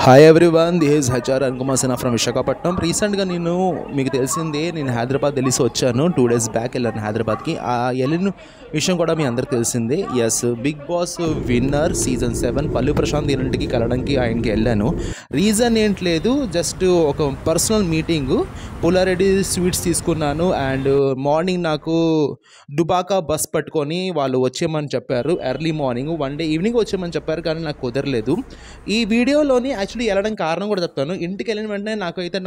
Hi everyone, this is HR Anukumar Sinha from Visakhapatnam. రీసెంట్గా మీకు తెలిసిందే, నేను హైదరాబాద్ వెళ్ళి వచ్చాను. 2 days బ్యాక్ వెళ్ళాను హైదరాబాద్కి. ఆ వెళ్ళిన విషయం కూడా మీ అందరికి తెలిసిందే. Yes, big boss winner season 7 పల్లు ప్రశాంత్ ఇంటికి కలవడానికి ఆయనకి వెళ్ళాను. రీజన్ ఏంటి లేదు, జస్ట్ ఒక పర్సనల్ మీటింగు. పుల్లారెడ్డి స్వీట్స్ తీసుకున్నాను అండ్ మార్నింగ్ నాకు డుబాకా బస్ పట్టుకొని వాళ్ళు వచ్చేయమని చెప్పారు. ఎర్లీ మార్నింగ్ 1 day ఈవినింగ్ వచ్చేయమని చెప్పారు, కానీ నాకు కుదరలేదు. ఈ వీడియోలోని యాక్చువల్లీ వెళ్ళడానికి కారణం కూడా చెప్తాను. ఇంటికి వెళ్ళిన వెంటనే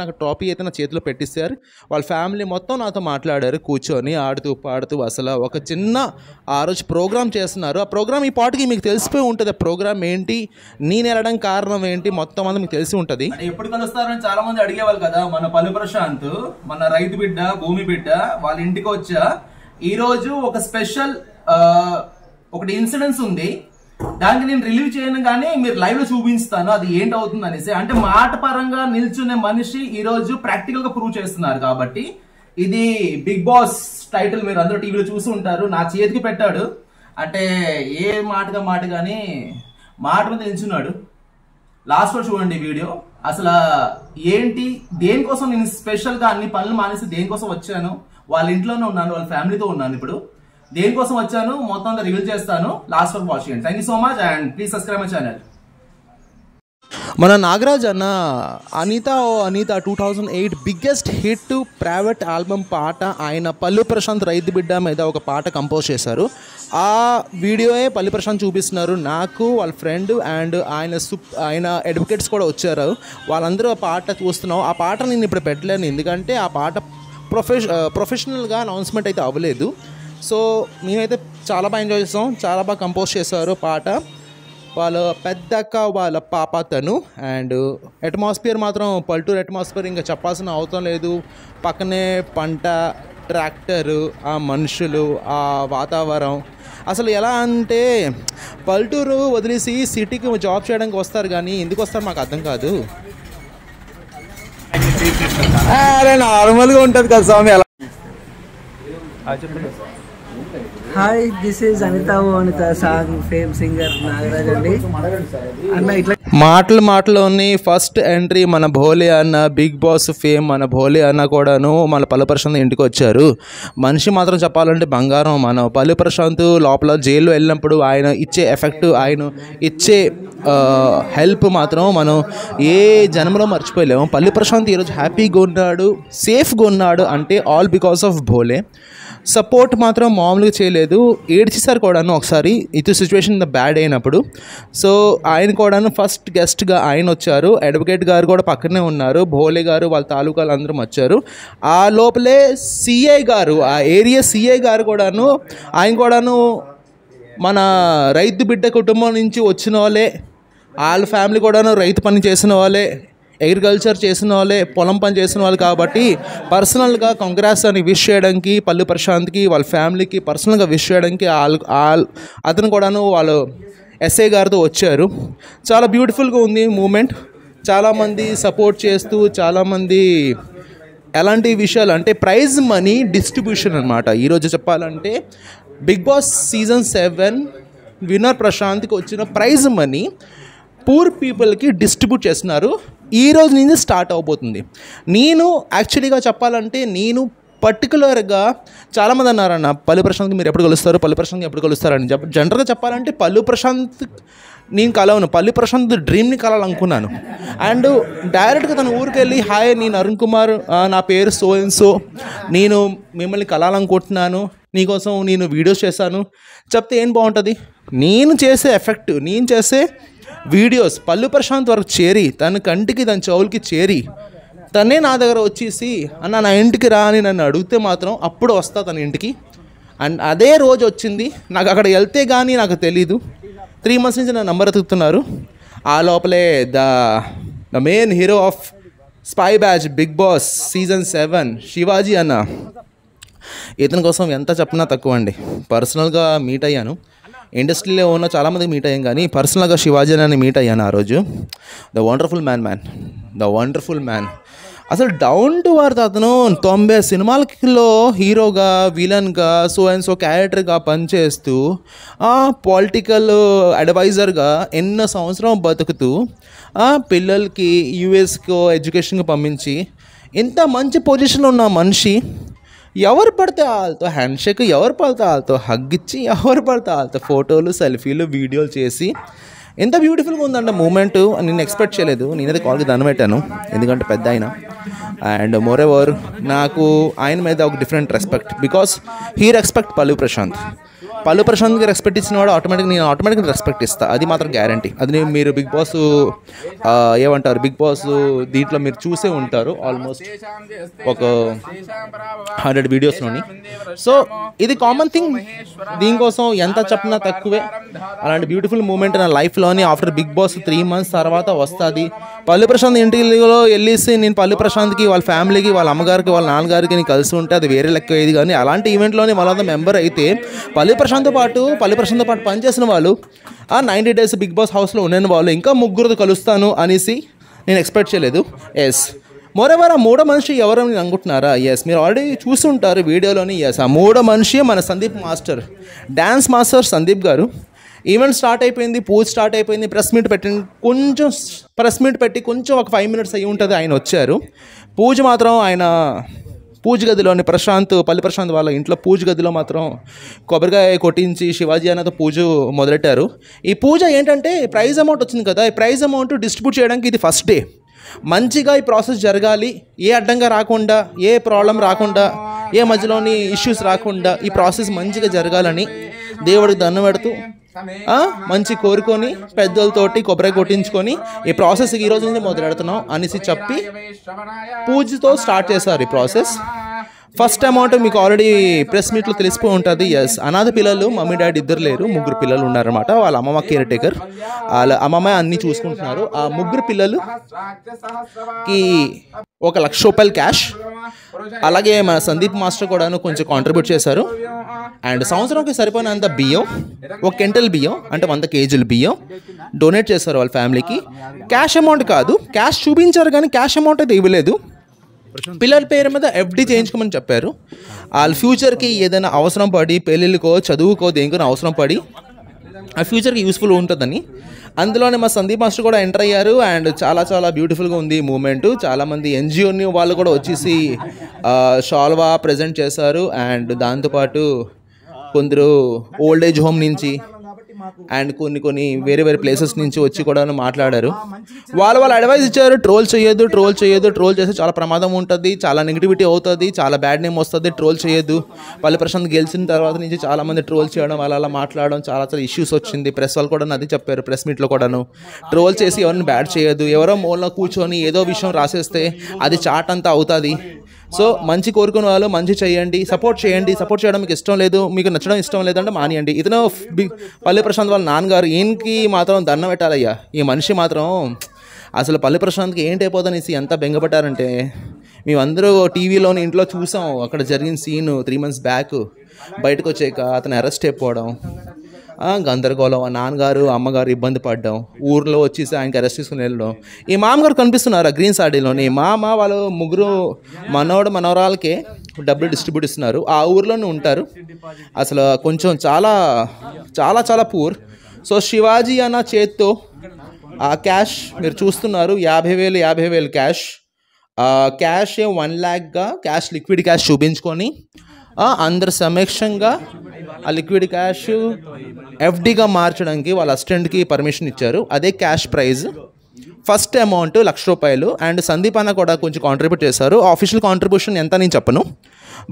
నాకు ట్రాఫీ అయితే నా చేతిలో పెట్టిస్తారు. వాళ్ళ ఫ్యామిలీ మొత్తం నాతో మాట్లాడారు కూర్చొని, ఆడుతూ పాడుతూ. అసలు ఒక చిన్న ఆ రోజు ప్రోగ్రామ్ చేస్తున్నారు. ఆ ప్రోగ్రామ్ ఈ పాటికి మీకు తెలిసిపోయి ఉంటుంది. ఆ ప్రోగ్రామ్ ఏంటి, నేను వెళ్ళడానికి కారణం ఏంటి, మొత్తం అంతా మీకు తెలిసి ఉంటుంది. ఎప్పుడు కలుస్తారని చాలా మంది అడిగేవాళ్ళు కదా. మన పల్లు ప్రశాంత్, మన రైతు బిడ్డ, భూమి బిడ్డ వాళ్ళ ఇంటికి వచ్చా. ఈ రోజు ఒక స్పెషల్ ఒకటి ఇన్సిడెంట్స్ ఉంది. దానికి నేను రిలీవ్ చేయను కానీ మీరు లైవ్ లో చూపిస్తాను అది ఏంటి అవుతుంది అనేసి. అంటే మాట పరంగా నిల్చునే మనిషి ఈ రోజు ప్రాక్టికల్ గా ప్రూవ్ చేస్తున్నారు. కాబట్టి ఇది బిగ్ బాస్ టైటిల్ మీరు అందరూ టీవీలో చూసి ఉంటారు. నా చేతికి పెట్టాడు అంటే ఏ మాటగా మాట కానీ మాట మీద నిల్చున్నాడు. లాస్ట్ లో చూడండి వీడియో. అసలు ఏంటి, దేనికోసం నేను స్పెషల్ గా అన్ని పనులు మానేసి దేనికోసం వచ్చాను. వాళ్ళ ఇంట్లోనే ఉన్నాను, వాళ్ళ ఫ్యామిలీతో ఉన్నాను. ఇప్పుడు దేనికోసం వచ్చాను మొత్తం అంతా రివీల్ చేస్తాను. లాస్ట్ వరకు వాచ్ చేయండి. Thank you so much and please subscribe my channel. మన నాగరాజ్ అన్న Anitha 2008 biggest hit private album పాట ఆయన పల్లు ప్రశాంత్ రైతు బిడ్డ మీద ఒక పాట కంపోజ్ చేశారు. ఆ వీడియోయే పల్లు ప్రశాంత్ చూపిస్తున్నారు నాకు, వాళ్ళ ఫ్రెండ్ అండ్ ఆయన అడ్వకేట్స్ కూడా వచ్చారు. వాళ్ళందరూ ఆ పాట చూస్తున్నాం. ఆ పాట నేను ఇప్పుడు పెట్టలేను, ఎందుకంటే ఆ పాట ప్రొఫెషనల్గా అనౌన్స్మెంట్ అయితే అవ్వలేదు. సో మేమైతే చాలా బాగా ఎంజాయ్ చేస్తాం. చాలా బాగా కంపోజ్ చేశారు పాట. వాళ్ళ పెద్దక్క వాళ్ళ పాప తను. అండ్ అట్మాస్ఫియర్ మాత్రం పల్లెటూరు అట్మాస్ఫియర్ ఇంకా చెప్పాల్సిన అవసరం లేదు. పక్కనే పంట, ట్రాక్టరు, ఆ మనుషులు, ఆ వాతావరణం. అసలు ఎలా అంటే పల్లెటూరు వదిలేసి సిటీకి జాబ్ చేయడానికి వస్తారు, కానీ ఎందుకు వస్తారు మాకు అర్థం కాదు. అరే నార్మల్గా ఉంటుంది కదా స్వామి. అలా hi, this is Anitha song fame singer Nagaraj అండి. అన్న ఇట్లా మాటలోని ఫస్ట్ ఎంట్రీ మన భోలే అన్న, బిగ్ బాస్ ఫేమ్ మన భోలే అన్న కూడాను మన పల్లు ప్రశాంత్ ఇంటికి వచ్చారు. మనిషి మాత్రం చెప్పాలంటే బంగారం. మన పల్లు ప్రశాంత్ లోపల జైల్లో వెళ్ళినప్పుడు ఆయన ఇచ్చే ఎఫెక్ట్, ఆయన ఇచ్చే హెల్ప్ మాత్రం మనం ఏ జన్మలో మర్చిపోలేము. పల్లు ప్రశాంత్ ఈరోజు హ్యాపీగా ఉన్నాడు, సేఫ్గా ఉన్నాడు అంటే all because of Bhole. Support మాత్రం మామూలుగా చేయలేదు, ఏడ్చేసారు కూడాను ఒకసారి ఇది సిచ్యువేషన్ బ్యాడ్ అయినప్పుడు. సో ఆయన కూడాను ఫస్ట్ గెస్ట్గా ఆయన వచ్చారు. అడ్వకేట్ గారు కూడా పక్కనే ఉన్నారు. భోలే గారు వాళ్ళ తాలూకాలు అందరం వచ్చారు. ఆ లోపలే సిఐ గారు, ఆ ఏరియా సిఐ గారు కూడాను, ఆయన కూడాను మన రైతు బిడ్డ కుటుంబం నుంచి వచ్చిన వాళ్ళే. వాళ్ళ ఫ్యామిలీ కూడాను రైతు పని చేసిన వాళ్ళే, అగ్రికల్చర్ చేసిన వాళ్ళే, పొలం పని చేసిన వాళ్ళు. కాబట్టి పర్సనల్గా కాంగ్రెస్ అని విష్ చేయడానికి పల్లు ప్రశాంత్కి, వాళ్ళ ఫ్యామిలీకి పర్సనల్గా విష్ చేయడానికి అతను కూడాను వాళ్ళు ఎస్ఐ గారితో వచ్చారు. చాలా బ్యూటిఫుల్గా ఉంది మూమెంట్. చాలామంది సపోర్ట్ చేస్తూ, చాలామంది ఎలాంటి విషయాలు అంటే ప్రైజ్ మనీ డిస్ట్రిబ్యూషన్ అనమాట. ఈరోజు చెప్పాలంటే బిగ్ బాస్ సీజన్ 7 విన్నర్ ప్రశాంత్కి వచ్చిన ప్రైజ్ మనీ పూర్ పీపుల్కి డిస్ట్రిబ్యూట్ చేస్తున్నారు. ఈ రోజు నుంచి స్టార్ట్ అవబోతుంది. నేను యాక్చువల్లీగా చెప్పాలంటే నేను పర్టికులర్గా చాలామంది అన్నారన్న పల్లు ప్రశాంత్కి మీరు ఎప్పుడు కలుస్తారు, పల్లు ప్రశాంత్కి ఎప్పుడు కలుస్తారని. జనరల్గా చెప్పాలంటే పల్లు ప్రశాంత్ నేను కలవను, పల్లు ప్రశాంత్ డ్రీమ్ని కలాలనుకున్నాను. అండ్ డైరెక్ట్గా తన ఊరికి వెళ్ళి హాయ్ నేను అరుణ్ కుమార్, నా పేరు సో అండ్ సో, నేను మిమ్మల్ని కలాలనుకుంటున్నాను, నీకోసం నేను వీడియోస్ చేశాను చెప్తే ఏం బాగుంటుంది. నేను చేసే ఎఫెక్ట్, నేను చేసే వీడియోస్ పల్లు ప్రశాంత్ వరకు చేరి, తన కంటికి తన చెవులకి చేరి, తనే నా దగ్గర వచ్చేసి అన్న నా ఇంటికి రా అని నన్ను అడిగితే మాత్రం అప్పుడు వస్తా తన ఇంటికి. అండ్ అదే రోజు వచ్చింది. నాకు అక్కడ వెళ్తే కానీ నాకు తెలీదు. 3 months నుంచి నా నంబర్ ఎతుకుతున్నారు. ఆ లోపలే the main hero of spy batch big boss season 7 Shivaji అన్న. ఇతని కోసం ఎంత చెప్పినా తక్కువ అండి. పర్సనల్గా మీట్ అయ్యాను, ఇండస్ట్రీలో ఉన్న చాలామందికి మీట్ అయ్యాం, కానీ పర్సనల్గా శివాజీ అని మీట్ అయ్యాను ఆ రోజు. The wonderful man. అసలు డౌన్ టు అర్త్. అతను 90 సినిమాలలో హీరోగా, విలన్గా, సో అండ్ సో క్యారెక్టర్గా పనిచేస్తూ, పొలిటికల్ అడ్వైజర్గా ఎన్నో సంవత్సరం బతుకుతూ పిల్లలకి యూఎస్కో ఎడ్యుకేషన్కి పంపించి ఇంత మంచి పొజిషన్లో ఉన్న మనిషి ఎవరు పడితే వాళ్ళతో హ్యాండ్ షేక్, ఎవరు పడితే వాళ్ళతో హగ్ ఇచ్చి, ఎవరు పడితే వాళ్ళతో ఫోటోలు సెల్ఫీలు వీడియోలు చేసి ఎంత బ్యూటిఫుల్గా ఉందంటే మూమెంట్. నేను ఎక్స్పెక్ట్ చేయలేదు. నేనైతే కాల్కి దండం పెట్టాను, ఎందుకంటే పెద్ద ఆయన. అండ్ మోర్ ఎవర్ నాకు ఆయన మీద ఒక different respect, because he respect పల్లు ప్రశాంత్. పల్లు ప్రశాంత్కి రెస్పెక్ట్ ఇచ్చిన వాడు నేను ఆటోమేటిక్గా రెస్పెక్ట్ ఇస్తాను, అది మాత్రం గ్యారంటీ. అది మీరు బిగ్ బాస్ ఏమంటారు, బిగ్ బాస్ దీంట్లో మీరు చూసే ఉంటారు ఆల్మోస్ట్ ఒక 100 వీడియోస్లోని. సో ఇది కామన్ థింగ్, దీనికోసం ఎంత చెప్పినా తక్కువే. అలాంటి బ్యూటిఫుల్ మూమెంట్ నా లైఫ్లోని ఆఫ్టర్ బిగ్ బాస్ 3 months తర్వాత వస్తుంది. పల్లు ప్రశాంత్ ఇంటిలో వెళ్ళేసి నేను పల్లు ప్రశాంత్కి, వాళ్ళ ఫ్యామిలీకి, వాళ్ళ అమ్మగారికి, వాళ్ళ నాన్నగారికి నేను కలిసి ఉంటే అది వేరే లెక్క అయ్యేది. కానీ అలాంటి ఈవెంట్లోని వాళ్ళంతా మెంబర్ అయితే పల్లు ప్రశాంత్తో పాటు పనిచేసిన వాళ్ళు 90 days బిగ్ బాస్ హౌస్లో ఉన్న వాళ్ళు ఇంకా ముగ్గురు కలుస్తాను అనేసి నేను ఎక్స్పెక్ట్ చేయలేదు. ఎస్, మోరెవర్ ఆ మూడో మనిషి ఎవరో నేను అనుకుంటున్నారా? ఎస్, మీరు ఆల్రెడీ చూస్తుంటారు వీడియోలోని. ఎస్, ఆ మూడో మనిషి మన Sandeep master, dance master Sandeep గారు. ఈవెంట్ స్టార్ట్ అయిపోయింది, పూజ స్టార్ట్ అయిపోయింది, ప్రెస్ మీట్ పెట్టి కొంచెం ఒక 5 minutes అయ్యి ఉంటుంది ఆయన వచ్చారు. పూజ మాత్రం ఆయన పూజ గదిలోని పల్లి ప్రశాంత్ వాళ్ళ ఇంట్లో పూజ గదిలో మాత్రం కొబ్బరికాయ కొట్టించి శివాజీ అన్నతో పూజ మొదలెట్టారు. ఈ పూజ ఏంటంటే ప్రైజ్ అమౌంట్ వచ్చింది కదా, ఈ ప్రైజ్ అమౌంట్ డిస్ట్రిబ్యూట్ చేయడానికి ఇది ఫస్ట్ డే. మంచిగా ఈ ప్రాసెస్ జరగాలి, ఏ అడ్డంగా రాకుండా, ఏ ప్రాబ్లం రాకుండా, ఏ మధ్యలోని ఇష్యూస్ రాకుండా ఈ ప్రాసెస్ మంచిగా జరగాలని దేవుడికి దండం పెడుతూ మంచి కోరుకొని పెద్దలతోటి కొబ్బరి కొట్టించుకొని ఈ ప్రాసెస్ ఈ రోజు నుంచి మొదలెడుతున్నాం అనేసి చెప్పి పూజతో స్టార్ట్ చేశారు ఈ ప్రాసెస్. ఫస్ట్ అమౌంట్ మీకు ఆల్రెడీ ప్రెస్ మీట్లో తెలిసిపోయి ఉంటుంది. ఎస్, అనాథ పిల్లలు, మమ్మీ డాడీ ఇద్దరు లేరు, 3 పిల్లలు ఉన్నారన్నమాట. వాళ్ళ అమ్మమ్మ కేర్ టేకర్, వాళ్ళ అమ్మమ్మ అన్నీ చూసుకుంటున్నారు. ఆ 3 పిల్లలకి 1 లక్ష రూపాయలు క్యాష్, అలాగే మన సందీప్ మాస్టర్ కూడా కొంచెం కాంట్రిబ్యూట్ చేశారు. అండ్ సంవత్సరంకి సరిపోయినంత బియ్యం, 1 క్వింటల్ బియ్యం అంటే 100 kg బియ్యం డొనేట్ చేశారు వాళ్ళ ఫ్యామిలీకి. క్యాష్ అమౌంట్ కాదు, క్యాష్ చూపించారు కానీ క్యాష్ అమౌంట్ అయితే ఇవ్వలేదు. పిల్లల పేరు మీద FD చేయించుకోమని చెప్పారు. వాళ్ళ ఫ్యూచర్కి ఏదైనా అవసరం పడి, పెళ్ళిళ్ళకో చదువుకో దేనికో అవసరం పడి ఆ ఫ్యూచర్కి యూస్ఫుల్ ఉంటుందని. అందులోనే మా సందీప్ మాస్టర్ కూడా ఎంటర్ అయ్యారు. అండ్ చాలా చాలా బ్యూటిఫుల్గా ఉంది ఈ మూమెంట్. చాలామంది NGO వాళ్ళు కూడా వచ్చేసి షాల్వా ప్రజెంట్ చేశారు. అండ్ దాంతోపాటు కొందరు ఓల్డ్ ఏజ్ హోమ్ నుంచి అండ్ కొన్ని వేరే ప్లేసెస్ నుంచి వచ్చి కూడా మాట్లాడారు. వాళ్ళు అడ్వైస్ ఇచ్చారు, ట్రోల్ చేస్తే చాలా ప్రమాదం ఉంటుంది, చాలా నెగిటివిటీ అవుతుంది, చాలా బ్యాడ్ నేమ్ వస్తుంది, ట్రోల్ చేయొద్దు. పల్లి ప్రశాంత్ గెలిచిన తర్వాత నుంచి చాలామంది ట్రోల్ చేయడం, అలా మాట్లాడడం చాలా ఇష్యూస్ వచ్చింది. ప్రెస్ వాళ్ళు కూడా అది చెప్పారు ప్రెస్ మీట్లో కూడాను. ట్రోల్ చేసి ఎవరిని బ్యాడ్ చేయొద్దు, ఎవరో మూలలో కూర్చొని ఏదో విషయం రాసేస్తే అది చాట్ అంతా అవుతుంది. సో మంచి కోరుకునే వాళ్ళు మంచి చేయండి, సపోర్ట్ చేయడం మీకు ఇష్టం లేదు, మీకు నచ్చడం ఇష్టం లేదంటే మానేయండి. ఇతను పల్లి ప్రశాంత్ వాళ్ళ నాన్నగారు, ఈయనకి మాత్రం దండం పెట్టాలయ్యా. ఈ మనిషి మాత్రం అసలు పల్లి ప్రశాంత్కి ఏంటైపోతుందనేసి ఎంత బెంగపడ్డారంటే, మేమందరూ టీవీలోని ఇంట్లో చూసాం అక్కడ జరిగిన సీను 3 months బ్యాక్. బయటకు వచ్చాక అతను అరెస్ట్ అయిపోవడం, గందరగోళం, నాన్నగారు అమ్మగారు ఇబ్బంది పడ్డం, ఊర్లో వచ్చేసి ఆయనకి అరెస్ట్ తీసుకుని వెళ్ళడం. ఈ మామగారు కనిపిస్తున్నారు గ్రీన్ సాడీలోని. వాళ్ళు 3 మనవరాలకే డబ్బులు డిస్ట్రిబ్యూట్ ఇస్తున్నారు. ఆ ఊర్లోనే ఉంటారు. అసలు కొంచెం చాలా చాలా చాలా పూర్. సో శివాజీ అన్న చేత్తో ఆ క్యాష్ మీరు చూస్తున్నారు, 50,000 cash. Cash 1 lakh cash, liquid cash చూపించుకొని అందరు సమక్షంగా ఆ లిక్విడ్ క్యాష్ FDగా మార్చడానికి వాళ్ళ అసిస్టెంట్కి పర్మిషన్ ఇచ్చారు. అదే క్యాష్ ప్రైజ్. ఫస్ట్ అమౌంట్ 1 లక్ష రూపాయలు. అండ్ సందీప్ అన్న కూడా కొంచెం కాంట్రిబ్యూట్ చేశారు. ఆఫీషియల్ కాంట్రిబ్యూషన్ ఎంత నేను చెప్పను,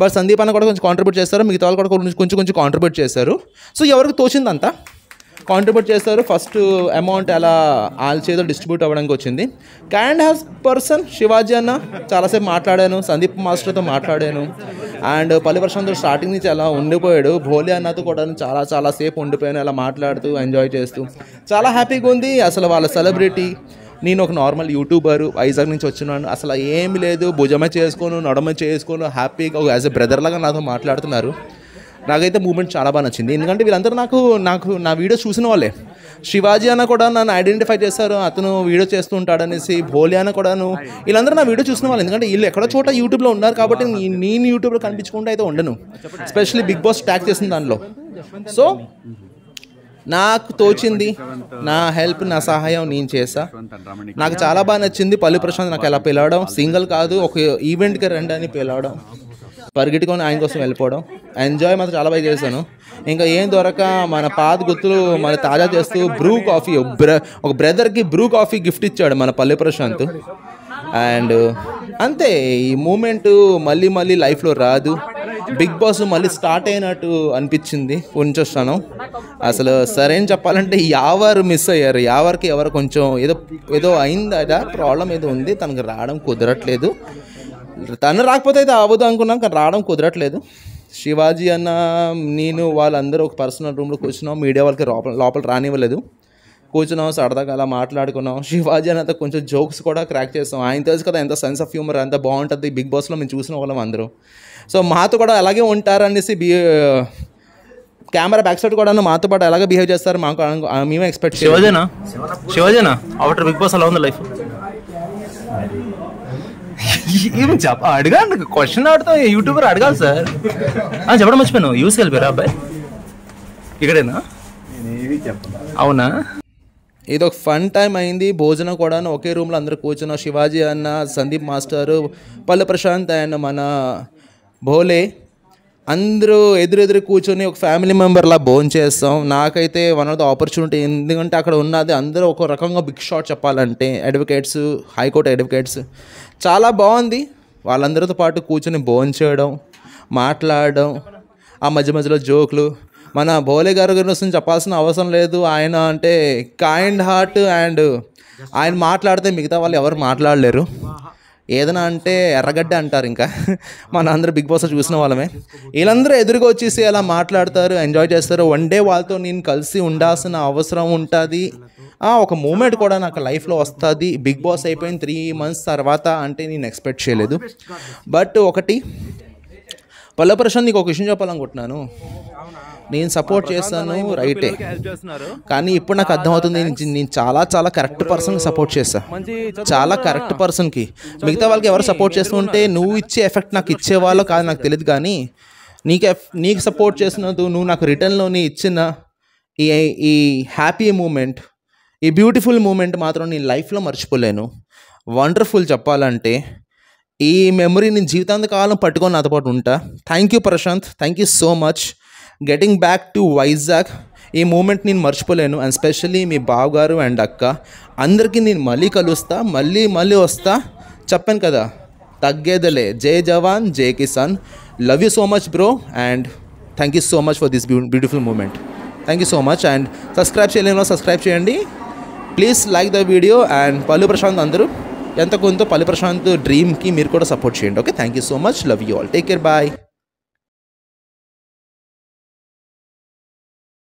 బట్ సందీప్ అన్న కూడా కొంచెం కాంట్రిబ్యూట్ చేస్తారు, మిగతా వాళ్ళు కూడా కొంచెం కాంట్రిబ్యూట్ చేశారు. సో ఎవరికి తోచిందంతా కాంట్రిబ్యూట్ చేస్తారు. ఫస్ట్ అమౌంట్ అలా వాళ్ళ చేతిలో డిస్ట్రిబ్యూట్ అవ్వడానికి వచ్చింది. కైండ్ హ్యాస్ పర్సన్ శివాజీ అన్న చాలాసేపు మాట్లాడాను, సందీప్ మాస్టర్తో మాట్లాడాను. అండ్ పల్లి ప్రశాంత్ స్టార్టింగ్ నుంచి అలా ఉండిపోయాడు. భోలే అన్నతో కూడా చాలా సేపు ఉండిపోయాను, అలా మాట్లాడుతూ ఎంజాయ్ చేస్తూ చాలా హ్యాపీగా ఉంది. అసలు వాళ్ళ సెలబ్రిటీ, నేను ఒక నార్మల్ యూట్యూబర్, వైజాగ్ నుంచి వచ్చినాను. అసలు ఏమి లేదు, భుజమే చేసుకోను, నడమ చేసుకోను, హ్యాపీగా యాజ్ ఎ బ్రదర్ లాగా నాతో మాట్లాడుతున్నారు. నాకైతే మూమెంట్ చాలా బాగా నచ్చింది. ఎందుకంటే వీళ్ళందరూ నాకు నా వీడియోస్ చూసిన వాళ్ళే. శివాజీ అన్న కూడా నన్ను ఐడెంటిఫై చేశారు, అతను వీడియో చేస్తూ ఉంటాడనేసి. భోలే అన్న కూడాను, వీళ్ళందరూ నా వీడియో చూసిన వాళ్ళు. ఎందుకంటే వీళ్ళు ఎక్కడో చోట యూట్యూబ్లో ఉన్నారు కాబట్టి నేను యూట్యూబ్లో కనిపించుకుంటూ అయితే ఉండను, ఎస్పెషల్లీ బిగ్ బాస్ ట్యాగ్ చేసిన దానిలో. సో నాకు తోచింది నా హెల్ప్ నా సహాయం నేను చేసా. నాకు చాలా బాగా నచ్చింది పల్లి ప్రశాంత్ నాకు ఎలా పిలవడం, సింగిల్ కాదు ఒక ఈవెంట్కి రండి అని పిలవడం, పరిగెట్టుకొని ఆయన కోసం వెళ్ళిపోవడం. ఎంజాయ్ మాత్రం చాలా బాగా చేశాను. ఇంకా ఏం దొరక మన పాత గుర్తులు మన తాజా చేస్తూ బ్రూ కాఫీ ఒక బ్రదర్కి బ్రూ కాఫీ గిఫ్ట్ ఇచ్చాడు మన పల్లి ప్రశాంత్. అండ్ అంతే, ఈ మూమెంట్ మళ్ళీ మళ్ళీ లైఫ్లో రాదు. బిగ్ బాస్ మళ్ళీ స్టార్ట్ అయినట్టు అనిపించింది కొంచెం. అసలు సరైన చెప్పాలంటే యావరు మిస్ అయ్యారు. యావర్కి ఎవరు కొంచెం ఏదో అయిందా ప్రాబ్లం ఏదో ఉంది, తనకు రావడం కుదరట్లేదు. తను రాకపోతే అయితే అవ్వదు అనుకున్నాం, కానీ రావడం కుదరట్లేదు. శివాజీ అన్న నేను వాళ్ళందరూ ఒక పర్సనల్ రూమ్లో కూర్చున్నాం, మీడియా వాళ్ళకి లోపల రానివ్వలేదు. కూర్చున్నాం, సరదాగా అలా మాట్లాడుకున్నాం. శివాజీ అన్నతో కొంచెం జోక్స్ కూడా క్రాక్ చేస్తాం. ఆయన తెలుసు కదా ఎంత సెన్స్ ఆఫ్ హ్యూమర్ ఎంత బాగుంటుంది బిగ్ బాస్లో మేము చూసిన వాళ్ళం అందరూ. సో మాతో కూడా అలాగే ఉంటారనేసి కెమెరా బ్యాక్ సైడ్ కూడా మాతో పాటు అలాగే బిహేవ్ చేస్తారు మాకు మేమే ఎక్స్పెక్ట్. శివాజీనా ఆఫ్టర్ బిగ్ బాస్ అలా ఉంది లైఫ్? ఏమి అడగా క్వశ్చన్ ఆడుతాం, యూట్యూబర్ అడగాలి సార్. చెప్పడం మర్చిపోయాను, యూస్కి వెళ్ళిపోయారా అబ్బాయి? ఇక్కడేనా? అవునా? ఇది ఒక ఫన్ టైం అయింది. భోజనం కూడా ఒకే రూమ్లో అందరూ కూర్చున్నాం. శివాజీ అన్న, సందీప్ మాస్టరు, పల్లి ప్రశాంత్ అండ్ మన భోలే అందరూ ఎదురెదురు కూర్చొని ఒక ఫ్యామిలీ మెంబర్లా భోజనం చేస్తాం. నాకైతే వన్ ఆఫ్ ద ఆపర్చునిటీ, ఎందుకంటే అక్కడ ఉన్నది అందరూ ఒక రకంగా బిగ్ షాట్ చెప్పాలంటే అడ్వకేట్స్, హైకోర్టు అడ్వకేట్స్. చాలా బాగుంది. వాళ్ళందరితో పాటు కూర్చొని భోజనం చేయడం, మాట్లాడడం, ఆ మధ్య మధ్యలో జోకులు. మన భోలే గారి గురించి చెప్పాల్సిన అవసరం లేదు. ఆయన అంటే కైండ్ హార్ట్ అండ్ ఆయన మాట్లాడితే మిగతా వాళ్ళు ఎవరు మాట్లాడలేరు. ఏదైనా అంటే ఎర్రగడ్డ అంటారు. ఇంకా మన అందరూ బిగ్ బాస్ చూసిన వాళ్ళమే. వీళ్ళందరూ ఎదురుగా వచ్చేసి అలా మాట్లాడతారు, ఎంజాయ్ చేస్తారు. వన్ డే వాళ్ళతో నేను కలిసి ఉండాల్సిన అవసరం ఉంటుంది. ఒక మూమెంట్ కూడా నాకు లైఫ్లో వస్తుంది. బిగ్ బాస్ అయిపోయిన 3 months తర్వాత అంటే నేను ఎక్స్పెక్ట్ చేయలేదు. బట్ ఒకటి పల్లి ప్రశాంత్ నీకు ఒక విషయం చెప్పాలనుకుంటున్నాను. నేను సపోర్ట్ చేస్తాను రైటే, కానీ ఇప్పుడు నాకు అర్థమవుతుంది నేను చాలా చాలా కరెక్ట్ పర్సన్కి సపోర్ట్ చేస్తా. చాలా కరెక్ట్ పర్సన్కి. మిగతా వాళ్ళకి ఎవరు సపోర్ట్ చేస్తుంటే నువ్వు ఇచ్చే ఎఫెక్ట్ నాకు ఇచ్చేవాళ్ళో కాదు నాకు తెలియదు, కానీ నీకు సపోర్ట్ చేసినందుకు నువ్వు నాకు రిటర్న్లోని ఇచ్చిన ఈ హ్యాపీ మూమెంట్, ఈ బ్యూటిఫుల్ మూమెంట్ మాత్రం నేను లైఫ్లో మర్చిపోలేను. వండర్ఫుల్ చెప్పాలంటే ఈ మెమరీ నేను జీవితాంతకాలం పట్టుకొని నాతో పాటు ఉంటా. Thank you Prashanth, thank you so much. Getting back to Vizag ఈ మూమెంట్ నేను మర్చిపోలేను. అండ్ స్పెషల్లీ మీ బావగారు అండ్ అక్క అందరికీ నేను మళ్ళీ కలుస్తా, మళ్ళీ వస్తా. చెప్పాను కదా, తగ్గేదలే. జై జవాన్ జై కిసాన్. Love you so much bro and thank you so much for this beautiful moment. Thank you so much. And subscribe చేయలేమో సబ్స్క్రైబ్ చేయండి please. Like the video. And Palli Prashant అందరూ ఎంత కొంత పల్లి ప్రశాంత్ డ్రీమ్కి మీరు కూడా సపోర్ట్ చేయండి. Okay, thank you so much. Love you all. Take care, bye.